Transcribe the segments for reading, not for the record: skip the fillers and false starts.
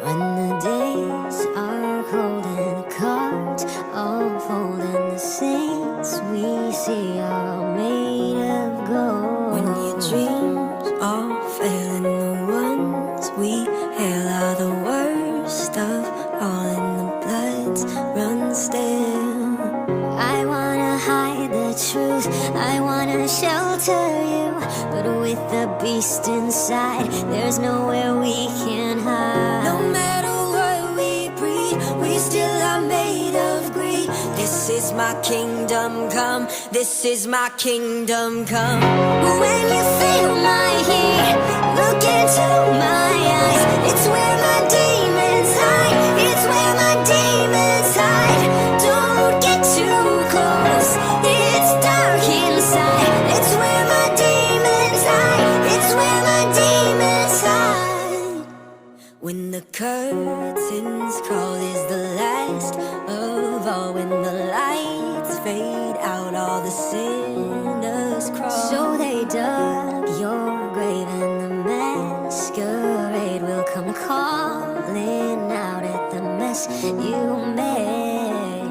When the days are cold and the cards all fold and the saints we see are all made of gold. When your dreams all fail and the ones we hail are the worst of all and the bloods run still. I wanna hide the truth, I wanna shelter you, but with the beast inside, there's nowhere we can hide. No matter what we breed, we still are made of greed. This is my kingdom come, this is my kingdom come. When you feel my heat, look into my eyes. It's where my demons hide, it's where my demons hide. Don't get too close, it's dark inside. It's where my demons hide, it's where my demons hide. When the curtains call is the last of all. When the lights fade out, all the sinners crawl. So they dug your grave and the masquerade will come calling out at the mess you made.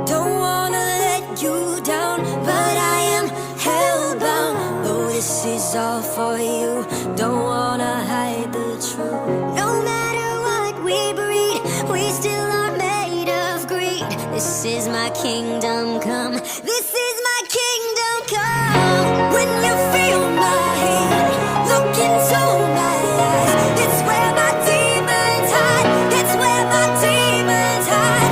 Don't wanna let you down, but I am hellbound. Though this is all for you, don't wanna hide the truth. No matter what we breed, we still are made of greed. This is my kingdom come, this is my kingdom come. When you feel my heat, look into my eyes. It's where my demons hide, it's where my demons hide.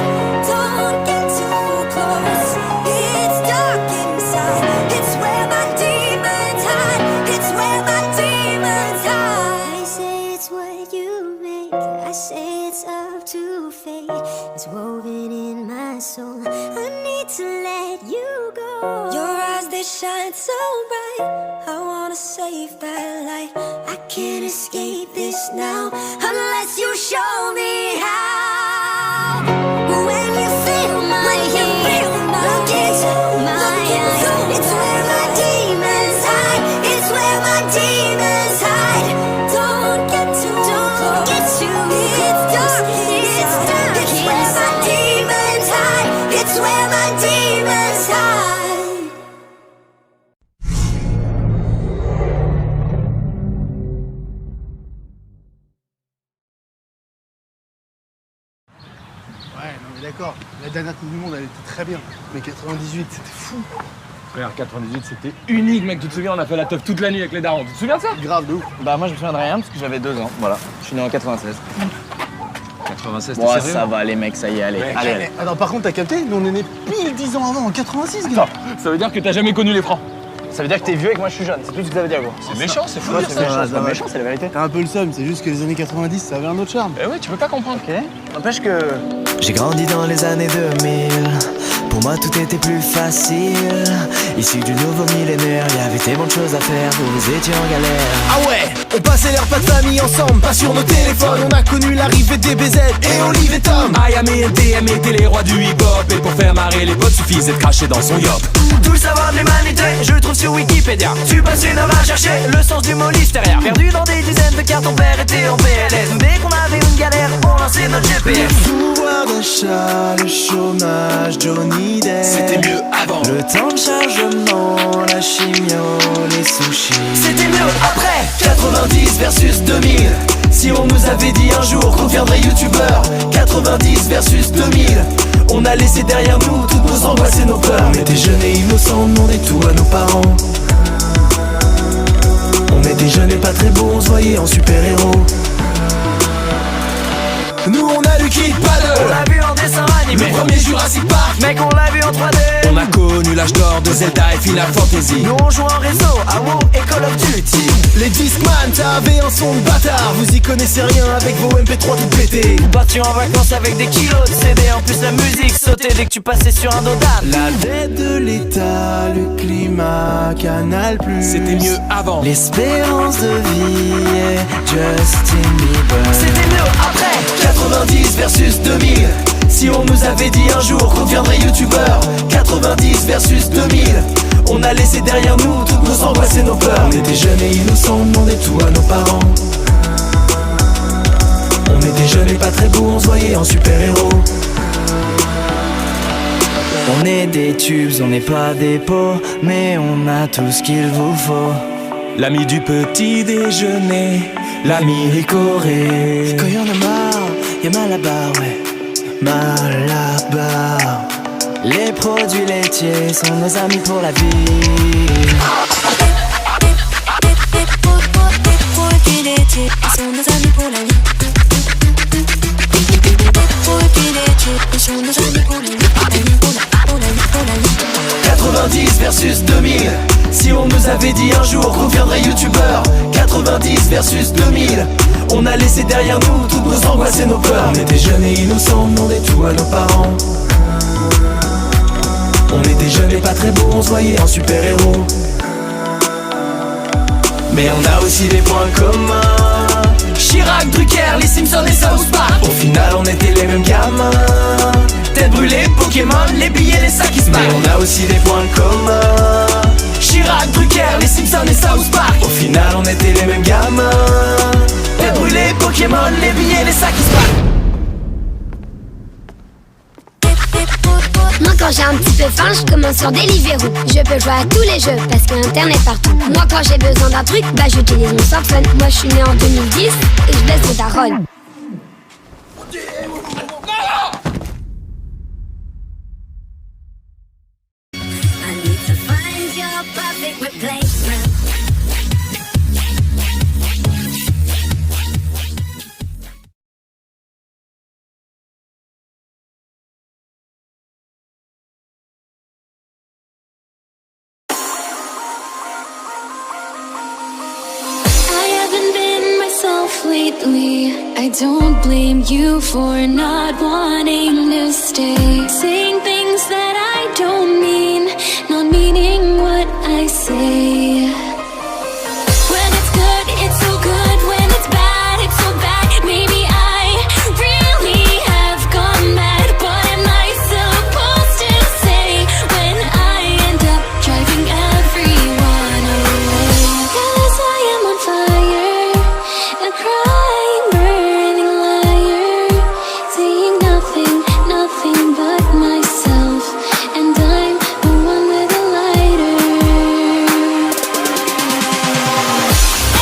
Don't get too close, it's dark inside. It's where my demons hide, it's where my demons hide. I say it's what you make, I say it's up to fate. It's woven in my soul, I need to let you go. Your eyes, they shine so bright, I wanna save that light. I can't escape this now, unless you show me how. When you feel my heat, look into my eyes. It's where my demons hide, it's where my demons hide. Don't get too close, it's dark inside. It's where my demons hide, it's where my demons hide. Ouais, non mais d'accord, la dernière Coupe du Monde elle était très bien, mais 98 c'était fou. Frère, 98 c'était unique mec, tu te souviens, on a fait la teuf toute la nuit avec les darons, tu te souviens de ça? Grave de ouf. Bah moi je me souviens de rien parce que j'avais 2 ans, voilà. Je suis né en 96. 96, t'es Bon sérieux? ça va les mecs, ça y est, allez, Mec, allez. Attends, par contre t'as capté, nous on est nés pile 10 ans avant, en 86 gars. Attends, ça veut dire que t'as jamais connu les francs? Ça veut dire que t'es vieux et que moi je suis jeune, c'est tout ce que ça veut dire gros. C'est méchant, c'est fou Ouais, de dire c'est ça. méchant, c'est pas ouais. méchant, c'est la vérité. T'as un peu le seum, c'est juste que les années 90 ça avait un autre charme. Eh ouais, tu peux pas comprendre. Ok. N'empêche que... J'ai grandi dans les années 2000. Pour moi tout était plus facile. Issu du nouveau millénaire, y avait tellement de choses à faire, nous étions en galère. Ah ouais, on passait les repas de famille ensemble, pas sur nos téléphones. On a connu l'arrivée des BZ et Olive et Tom. IAM et NTM étaient les rois du hip-hop. Et pour faire marrer les potes suffisait de cracher dans son yop. Tout le savoir de l'humanité, je le trouve sur Wikipédia. Tu passes une heure à chercher le sens du mot listeria. Perdu dans des dizaines de cartes, ton père était en PLS. Dès qu'on avait une galère, on lançait notre GPS. Pouvoir d'achat, le chômage, Johnny Depp. C'était mieux avant. Le temps de chargement, la chimio, les sushis. C'était mieux après 90 versus 2000. Si on nous avait dit un jour qu'on deviendrait youtubeur, 90 versus 2000, on a laissé derrière nous toutes nos angoisses et nos peurs. On était jeunes et innocents, on demandait tout à nos parents. On était jeunes et pas très beaux, on se voyait en super-héros. Nous on a lu Kid Paddle, on l'a vu en dessin animé. Le premier Jurassic Park, mec on l'a vu en 3D. On a connu l'âge d'or de Zelda et Final Fantasy. Nous on joue en réseau à WoW et Call of Duty. Les Discman, t'avais un son de bâtard. Vous y connaissez rien avec vos MP3 tout pétés. Nous partions en vacances avec des kilos de CD. En plus la musique sautait dès que tu passais sur un dos d'âne. La dette de l'État, le climat, Canal+. C'était mieux avant. L'espérance de vie est Justin Bieber. C'était mieux après 90 versus 2000. Si on nous avait dit un jour qu'on deviendrait youtubeur, 90 versus 2000, on a laissé derrière nous toutes nos angoisses et nos peurs. On était jeunes et innocents, on demandait tout à nos parents. On était jeunes et pas très beaux, on se voyait en super-héros. On est des tubes, on n'est pas des pots, mais on a tout ce qu'il vous faut. L'ami du petit déjeuner, l'ami Ricoré. Quand y'en a marre, y'a Malabar, ouais. Malabar. Les produits laitiers sont nos amis pour la vie. Les produits laitiers sont nos amis pour la vie. Les produits laitiers sont nos amis pour la vie. 90 versus 2000. Si on nous avait dit un jour qu'on deviendrait youtubeur. 90 versus 2000. On a laissé derrière nous toutes nos angoisses et nos peurs. On était jeunes et innocents, on demandait tout à nos parents. On était jeunes et pas très beaux, on se voyait en super-héros. Mais on a aussi des points communs. Chirac, Drucker, les Simpsons et South Park. Au final on était les mêmes gamins. Tête brûlée, Pokémon, les billets, les sacs qui se battent. Mais on a aussi des points communs. Chirac, Drucker, les Simpsons et South Park. Au final on était les mêmes gamins. Tête brûlée, Pokémon, les billets, les sacs qui se battent. Moi quand j'ai un petit peu faim, je commence sur Deliveroo. Je peux jouer à tous les jeux parce qu'il y a internet partout. Moi quand j'ai besoin d'un truc, bah j'utilise mon smartphone. Moi je suis né en 2010 et je baisse les darons. I need to find your perfect replacement. Lately, I don't blame you for not wanting to stay. Saying things that I don't mean, not meaning what I say. When it's good, it's so good. When it's bad, it's so bad. Maybe I really have gone mad. What am I supposed to say when I end up driving everyone away? 'Cause I am on fire, a crying, burning liar, saying nothing, nothing but myself, and I'm the one with a lighter.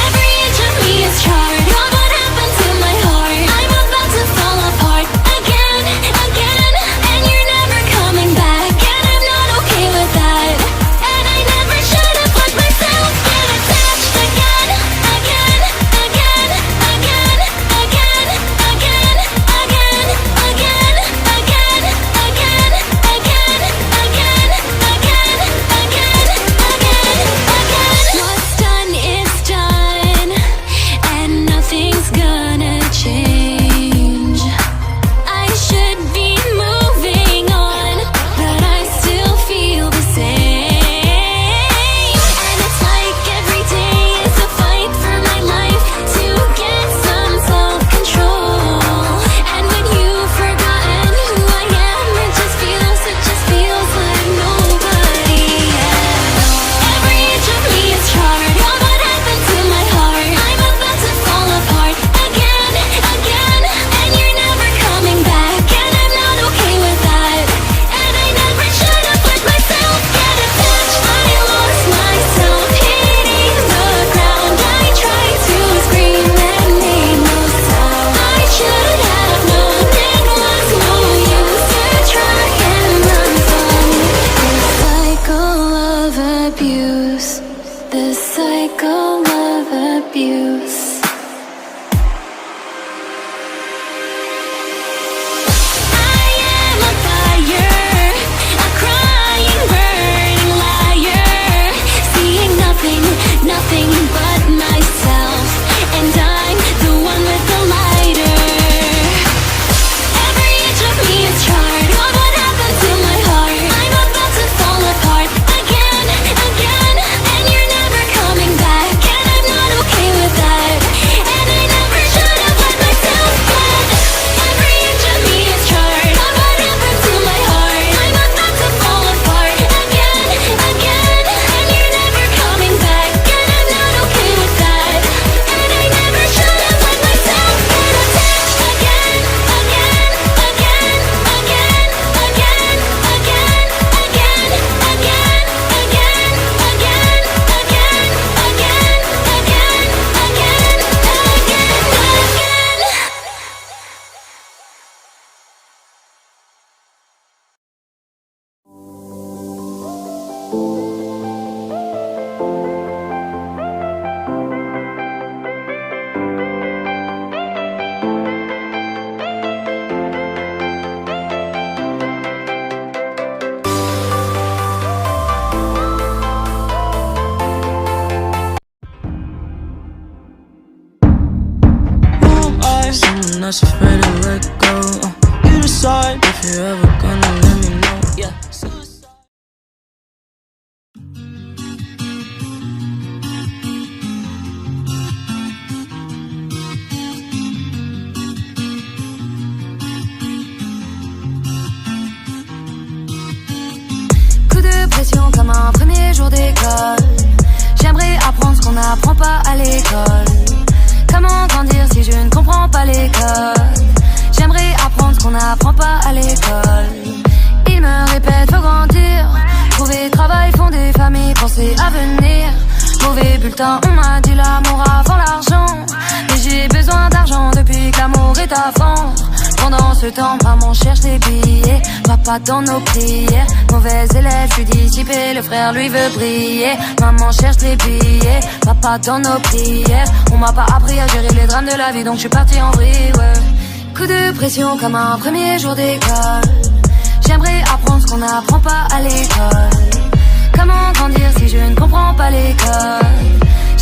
Every inch of me is charred. Oh, what happened to my heart? I'm about to fall apart again, again, and you're never coming back, and I'm not okay with that. And I never should have let myself get attached again, again, again, again, again, again, again, again, again, again, again, again, again, again. What's done is done, and nothing's gonna change. I should be moving on, but I still feel the same. And it's like every day is a fight for my life to get some self-control. And when you've forgotten who I am, it just feels like nobody else. Every inch of me is charred. Oh, what happened to my heart? I'm about to fall apart again, again, and you're never coming back, and I'm not okay with that. And I never should have let myself get attached. I lost myself hitting the ground. I tried to scream and made no sound. I should have known it was no use to try and run from this cycle of abuse. This cycle of abuse. I am a fire, a crying, burning liar, seeing nothing, nothing but myself, and I'm the one with the lighter. Every inch of me is charred. Oh, what happened to my heart? I'm about to fall apart again, again, and you're never coming back, and I'm not okay with that. And I never should have let myself get. Every inch of me is charred. Oh, what happened to my heart? I'm about to fall apart again, again, and you're never coming back, and I'm not to let go. You decide if you're ever gonna let me know. Yeah. Coup de pression comme un premier jour d'école. J'aimerais apprendre ce qu'on n'apprend pas à l'école. Comment grandir si je ne comprends pas l'école? J'aimerais apprendre ce qu'on n'apprend pas à l'école. Ils me répètent faut grandir, trouver travail, fonder famille, penser à venir. Mauvais bulletin, on m'a dit l'amour avant l'argent. Mais j'ai besoin d'argent depuis que l'amour est à fond. Pendant ce temps, maman cherche les billets, papa dans nos prières. Mauvais élève, je suis dissipé, le frère lui veut briller. Maman cherche les billets, papa dans nos prières. On m'a pas appris à gérer les drames de la vie, donc je suis parti en vrille, ouais. Coup de pression comme un premier jour d'école. J'aimerais apprendre ce qu'on n'apprend pas à l'école. Comment grandir si je ne comprends pas l'école?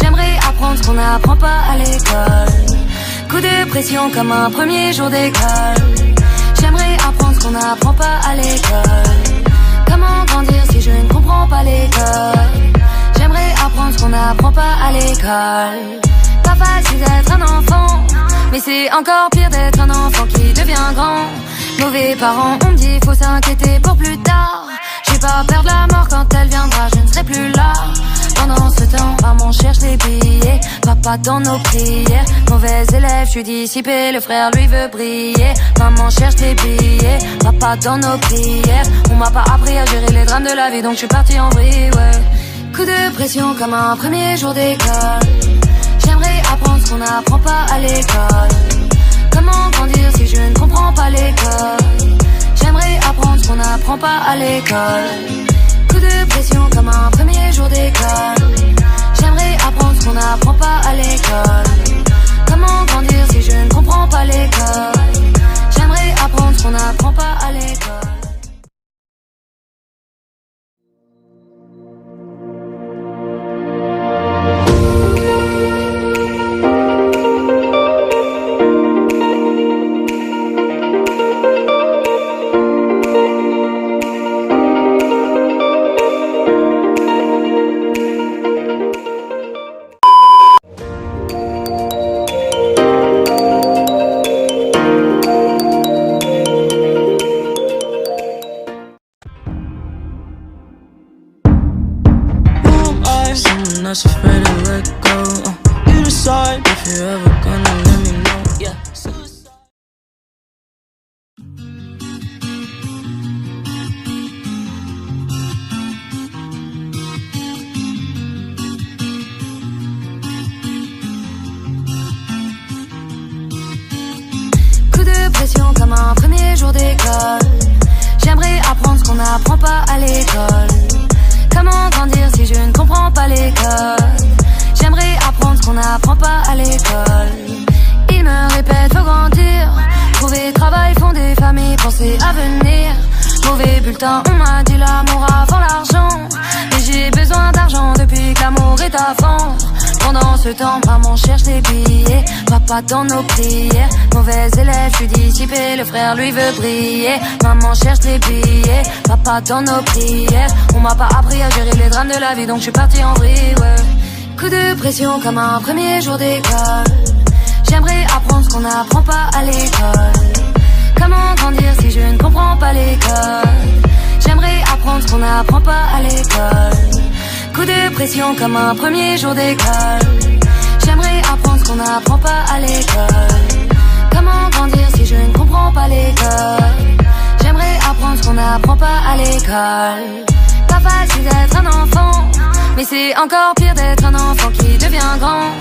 J'aimerais apprendre ce qu'on n'apprend pas à l'école. Coup de pression comme un premier jour d'école. J'aimerais apprendre ce qu'on n'apprend pas à l'école. Comment grandir si je ne comprends pas l'école? J'aimerais apprendre ce qu'on n'apprend pas à l'école. Pas facile d'être un enfant, mais c'est encore pire d'être un enfant qui devient grand. Mauvais parents, on me dit faut s'inquiéter pour plus tard. J'ai pas peur de la mort quand elle viendra, je ne serai plus là. Pendant ce temps, maman cherche les billets, papa dans nos prières. Mauvais élève, je suis dissipé, le frère lui veut briller. Maman cherche les billets, papa dans nos prières. On m'a pas appris à gérer les drames de la vie, donc je suis parti en vrille, ouais. Coup de pression comme un premier jour d'école. J'aimerais apprendre ce qu'on n'apprend pas à l'école. Comment grandir si je ne comprends pas l'école? J'aimerais apprendre ce qu'on n'apprend pas à l'école. Coup de pression comme un premier jour d'école. J'aimerais apprendre ce qu'on n'apprend pas à l'école. Comment grandir si je ne comprends pas l'école? J'aimerais apprendre ce qu'on n'apprend pas à l'école. Someone that's afraid to let go. You decide if you're ever gonna let me know. Yeah. Coup de pression comme un premier jour d'école. J'aimerais apprendre ce qu'on n'apprend pas à l'école. Comment grandir si je ne comprends pas l'école? J'aimerais apprendre ce qu'on n'apprend pas à l'école. Ils me répètent faut grandir, trouver travail, fonder famille, penser à venir. Mauvais bulletin, on m'a dit l'amour avant l'argent. Mais j'ai besoin d'argent depuis que l'amour est à fond. Pendant ce temps, maman cherche les billets, papa dans nos prières. Mauvais élève, je suis dissipé, le frère lui veut briller. Maman cherche les billets, papa dans nos prières. On m'a pas appris à gérer les drames de la vie, donc je suis parti en vrille, ouais. Coup de pression comme un premier jour d'école. J'aimerais apprendre ce qu'on n'apprend pas à l'école. Comment grandir si je ne comprends pas l'école? J'aimerais apprendre ce qu'on n'apprend pas à l'école. Coup de pression comme un premier jour d'école. J'aimerais apprendre ce qu'on n'apprend pas à l'école. Comment grandir si je ne comprends pas l'école? J'aimerais apprendre ce qu'on n'apprend pas à l'école. Pas facile d'être un enfant, mais c'est encore pire d'être un enfant qui devient grand.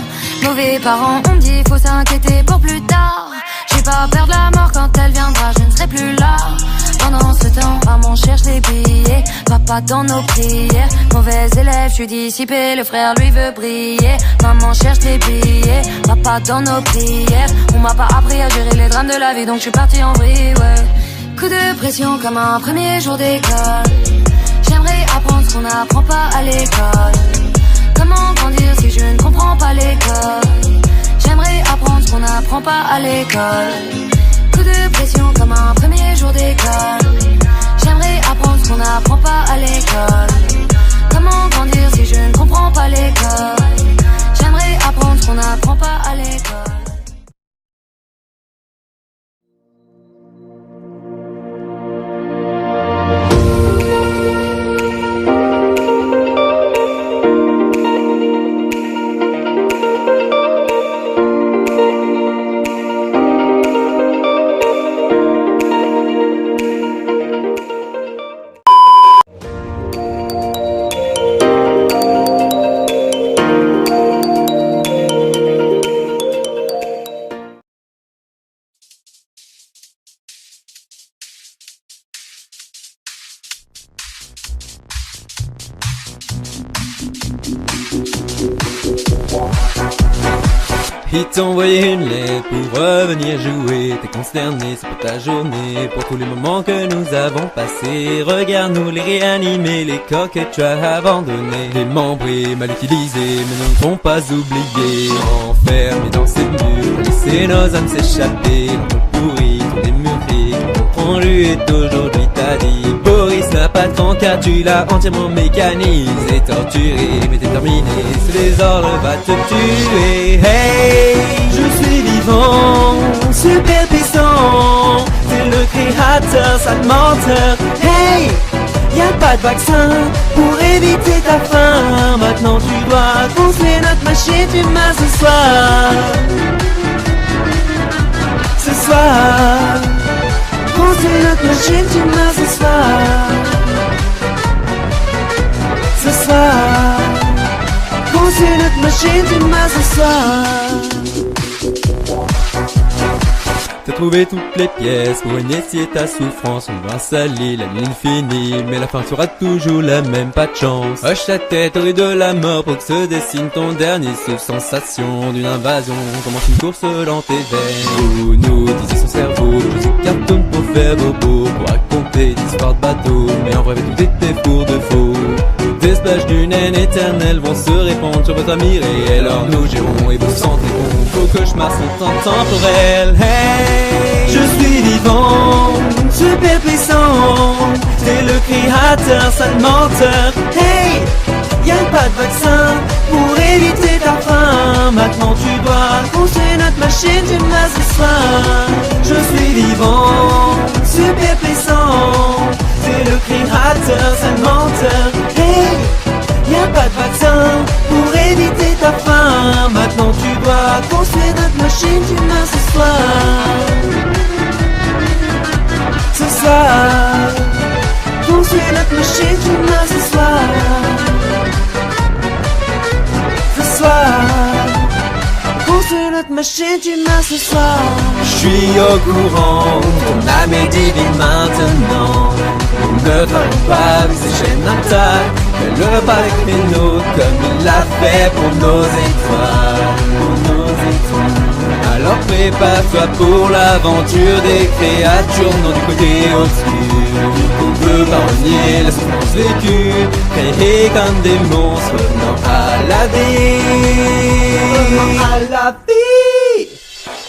Mauvais parents, on me dit faut s'inquiéter pour plus tard. J'ai pas peur de la mort quand elle viendra, je ne serai plus là. Pendant ce temps, maman cherche les billets, papa dans nos prières. Mauvais élève, je suis dissipé, le frère lui veut briller. Maman cherche les billets, papa dans nos prières. On m'a pas appris à gérer les drames de la vie, donc je suis parti en vrille, ouais. Coup de pression comme un premier jour d'école. J'aimerais apprendre ce qu'on n'apprend pas à l'école. Comment grandir si je ne comprends pas l'école? J'aimerais apprendre ce qu'on n'apprend pas à l'école. Coup de l'école. J'aimerais apprendre ce qu'on n'apprend pas à l'école. Comment grandir si je ne comprends pas l'école? J'aimerais apprendre ce qu'on n'apprend pas à l'école. Ils t'ont envoyé une lettre pour revenir jouer. T'es consterné, c'est pas ta journée. Pour tous les moments que nous avons passés. Regarde-nous les réanimer, les coques que tu as abandonnés. Démembrés, mal utilisés, mais nous ne vont pas oublier. Enfermés dans ces murs, laisser nos âmes s'échapper. L'entre pourri, tous les murs gris. Ton lui est aujourd'hui ta vie. Boris n'a pas de temps car tu l'as entièrement mécanisé. Torturé, mais déterminé, sous les ordres va te tuer. Hey, je suis vivant, super puissant. C'est le créateur, sale menteur. Hey, y'a pas de vaccin pour éviter ta faim. Maintenant tu dois construire notre machine, tu m'as ce soir. Ce soir, construire notre machine, tu m'as ce soir. Ce soir, construire notre machine, tu m'as ce soir. T'as trouvé toutes les pièces pour initier ta souffrance. On va salir la ligne finie, mais la fin sera toujours la même, pas de chance. Hoche ta tête au riz de la mort pour que se dessine ton dernier souffle. Sensation d'une invasion, commence une course dans tes veines. Vous nous disiez son cerveau, je suis cartoon pour faire bobo, pour raconter des histoires de bateaux, mais en vrai tout était pour de faux. Des splash d'une haine éternelle vont se répandre sur votre ami réel. Alors nous gérons et vous sentez bon, vos cauchemars sont intemporels. Hey, je suis vivant, super puissant. C'est le créateur, sale menteur. Hey, y'a pas de vaccin pour éviter ta faim. Maintenant tu dois construire notre machine, tu m'as ce soir. Je suis vivant, super puissant. C'est le créateur, sale menteur. Hey, y'a pas de vaccin pour éviter ta faim. Maintenant tu dois construire notre machine, tu m'as ce soir. Ce soir, construire notre machine, tu m'as ce soir. Ce soir, construire notre machine, tu m'as ce soir. Je suis au courant, ton âme est divine maintenant. Nous ne fallons pas ces chaînes intactes. Fais-le pas avec les nôtres comme il l'a fait pour nos étoiles. Pour nos étoiles. Alors prépare-toi pour l'aventure des créatures, non du côté obscur. On peut pas renier la souffrance vécue, créée comme des monstres revenant à la vie. À la vie.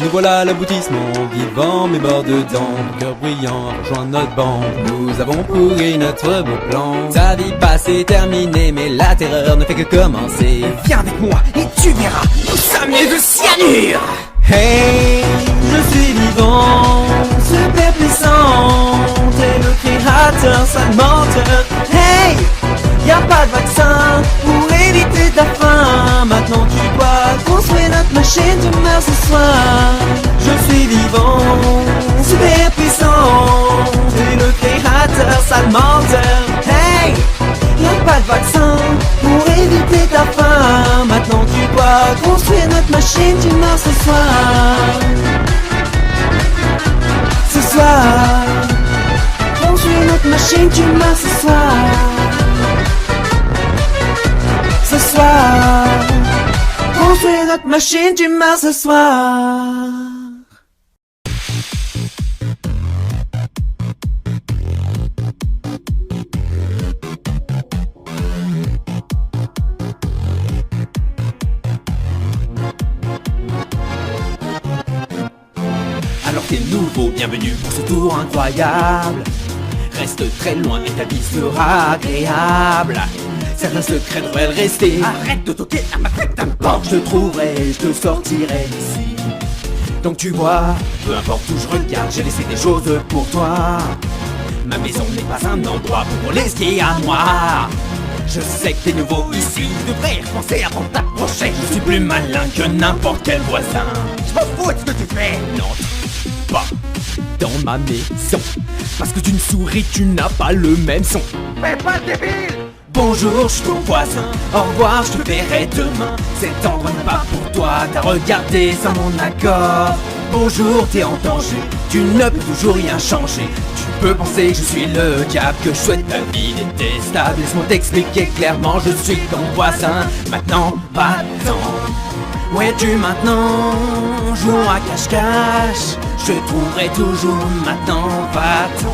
Nous voilà à l'aboutissement, vivant mais mort dedans. Mon cœur bruyant rejoint notre bande. Nous avons pourri notre beau plan. Ta vie passée terminée, mais la terreur ne fait que commencer. Viens avec moi et tu verras, nous sommes les de cyanure. Hey, je suis vivant, super puissant. T'es le créateur, sale menteur. Hey, y'a pas de vaccin pour éviter ta faim. Maintenant tu dois construire notre machine, tu meurs ce soir. Je suis vivant, super puissant. T'es le créateur, sale menteur. Hey, y'a pas de vaccin pour éviter ta faim. Maintenant tu dois construire notre machine, tu meurs ce soir. Ce soir, construire notre machine, tu meurs ce soir. Ce soir, construire notre machine, tu meurs ce soir. Alors t'es nouveau, bienvenue pour ce tour incroyable. Reste très loin et ta vie sera agréable. Certains secrets devraient le rester. Arrête de toquer à ma tête, n'importe. Je te trouverai, je te sortirai d'ici. Donc tu vois, peu importe où je regarde, j'ai laissé des choses pour toi. Ma maison n'est pas un endroit pour les skis à moi. Je sais que t'es nouveau ici, tu devrais y repenser avant de t'approcher. Je suis plus malin que n'importe quel voisin. Je m'en fous de ce que tu fais. Non, pas dans ma maison. Parce que d'une souris tu n'as pas le même son. Fais pas le débile. Bonjour, je suis ton voisin. Au revoir, je te verrai demain. Cet endroit n'est pas pour toi, t'as regardé sans mon accord. Bonjour, t'es en danger, tu ne peux toujours rien changer. Tu peux penser que je suis le diable, que je souhaite ta vie détestable. Laisse-moi t'expliquer clairement, je suis ton voisin. Maintenant, va-t'en. Où es-tu maintenant? Jouons à cache-cache. Je te trouverai toujours. Maintenant, va-t'en.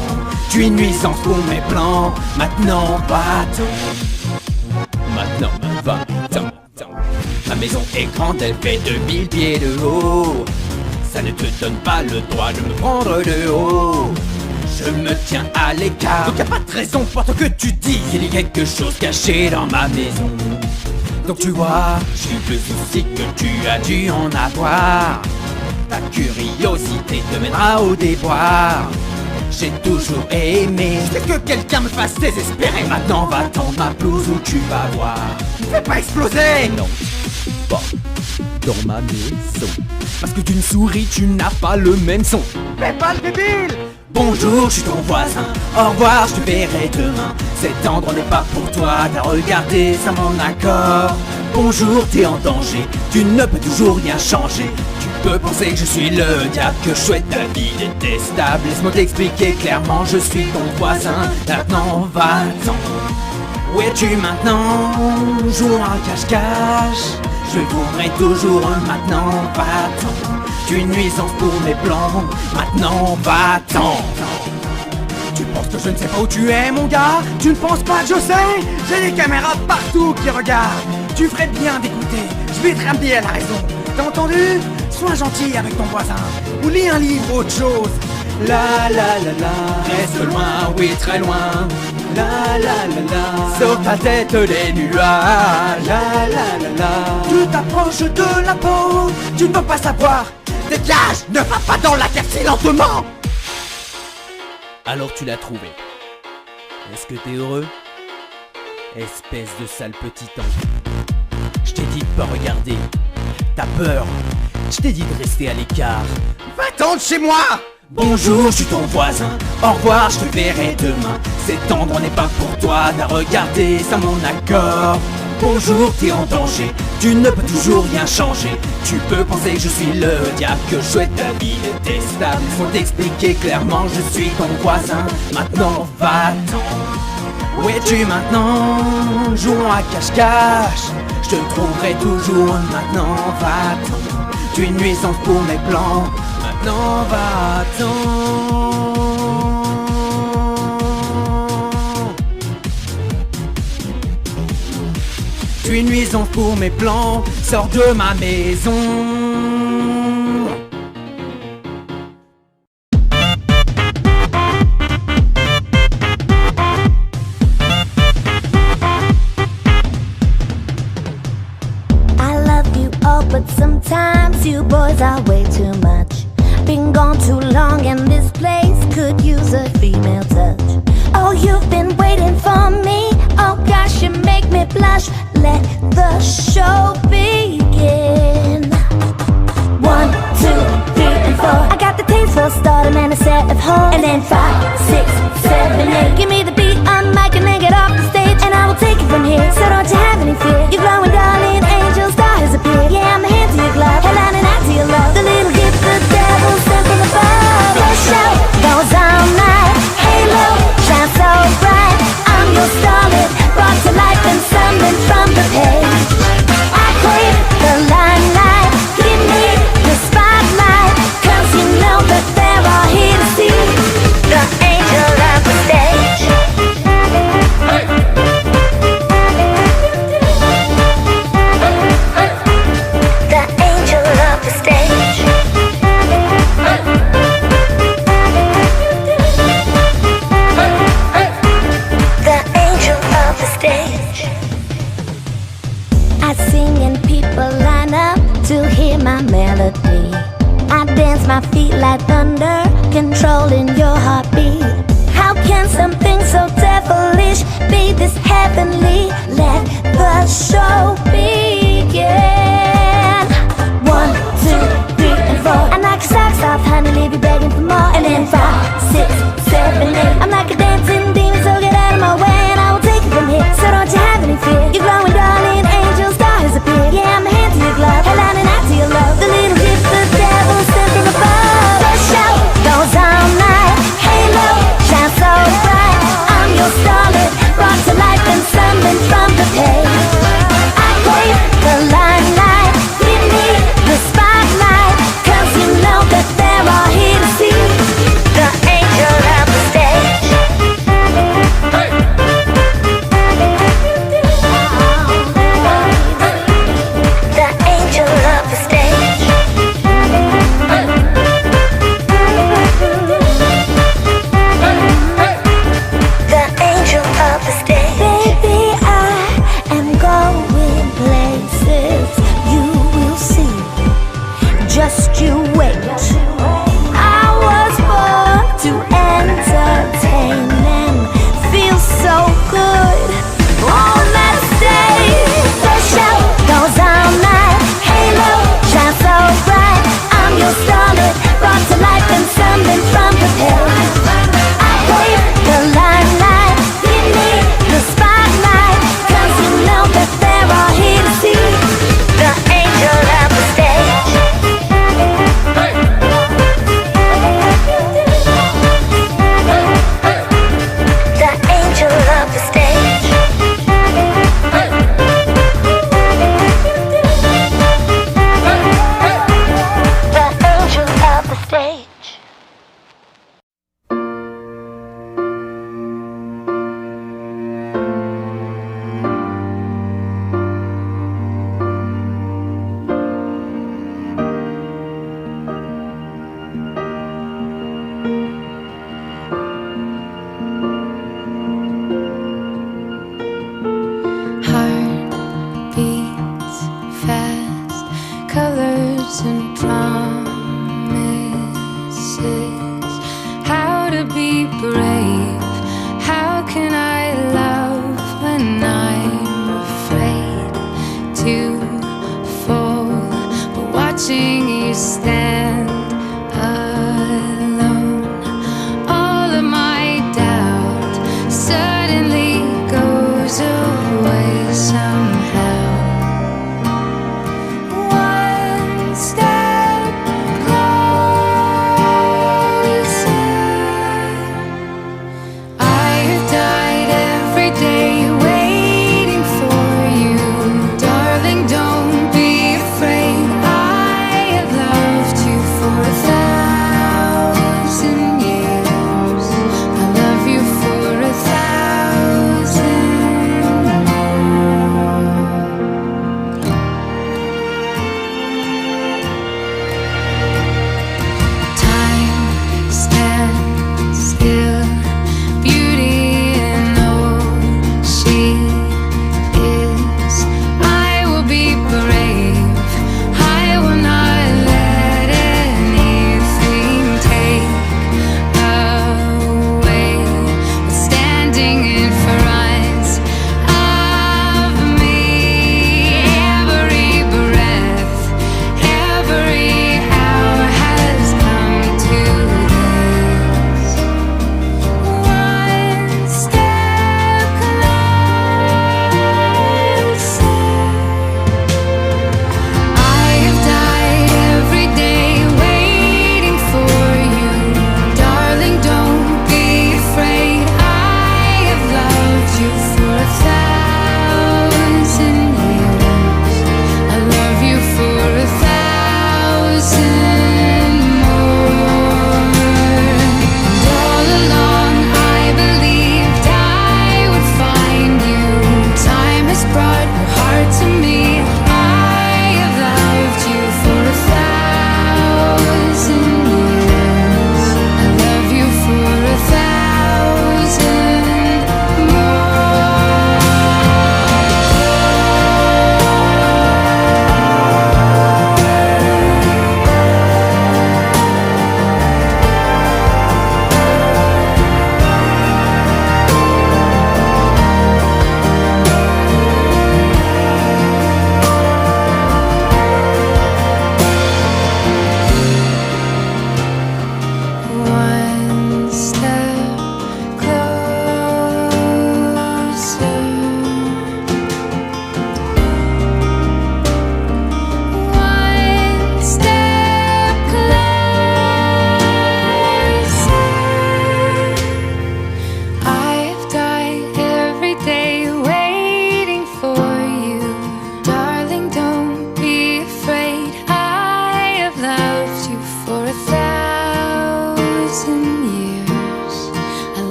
Tu es une nuisance pour mes plans. Maintenant, va-t'en. Maintenant, va-t'en. Ma maison est grande, elle fait 2000 pieds de haut. Ça ne te donne pas le droit de me prendre de haut. Je me tiens à l'écart, donc y'a pas de raison pour ce que tu dis. Il y a quelque chose caché dans ma maison. Donc tu vois, j'ai plus de soucis que tu as dû en avoir. Ta curiosité te mènera au déboire. J'ai toujours aimé, c'est que quelqu'un me fasse désespérer. Maintenant va tendre ma blouse où tu vas voir. Ne fais pas exploser. Non, pas dans ma maison. Parce que d'une souris tu n'as pas le même son. Fais pas le débile. Bonjour, je suis ton voisin. Au revoir, je te verrai demain. Cet endroit n'est pas pour toi, t'as regardé sans mon accord. Bonjour, t'es en danger, tu ne peux toujours rien changer. Tu peux penser que je suis le diable, que je souhaite ta vie détestable. Laisse-moi t'expliquer clairement, je suis ton voisin. Maintenant, va-t'en. Où es-tu maintenant? Jouons à cache-cache. Je trouverai toujours maintenant, va-t'en. Tu es une nuisance pour mes plans. Maintenant, va-t'en. Tu penses que je ne sais pas où tu es, mon gars? Tu ne penses pas que je sais? J'ai des caméras partout qui regardent. Tu ferais bien d'écouter, je vais te ramener à la raison. T'as entendu? Sois gentil avec ton voisin, ou lis un livre, autre chose. La la la la, reste loin, oui très loin. La la la la, sur ta tête les nuages. La la la la, tu t'approches de la peau, tu ne peux pas savoir. Dégage, ne va pas dans la cave si lentement. Alors tu l'as trouvé. Est-ce que t'es heureux? Espèce de sale petit enfant. Je t'ai dit de pas regarder. T'as peur. Je t'ai dit de rester à l'écart. Va-t'en de chez moi. Bonjour, je suis ton voisin. Au revoir, je te verrai demain. Cet endroit n'est pas pour toi, t'as regardé sans mon accord. Bonjour, t'es en danger, tu ne peux toujours rien changer. Tu peux penser que je suis le diable, que je souhaite ta vie détestable. Faut t'expliquer clairement, je suis ton voisin. Maintenant, va-t'en. Où es-tu maintenant? Jouons à cache-cache. Je te trouverai toujours. Maintenant, va-t'en. Tu es une nuisance pour mes plans. Maintenant, va-t'en. Tu es une nuisance pour mes plans. Sors de ma maison. But sometimes you boys are way too much. Been gone too long and this place could use a female touch. Oh, you've been waiting for me. Oh gosh, you make me blush. Let the show begin. 1, 2, 3 and 4. I got the taste for stardom and a set of hoes. And then 5, 6, 7, 8. Give me the beat on mic and then get off the stage, and I will take it from here. So don't you have any fear. You're glowing, darling, angel star has appeared. Yeah, I'm a hand to your glove, hell and an eye to your love. The little gift the devil sent from above. The show goes all night. Halo shines so bright. I'm your starlet, brought to life and summoned from the page. I crave the limelight. Give me the spotlight, 'cause you know that they're all here to see the angel of the stage. controlling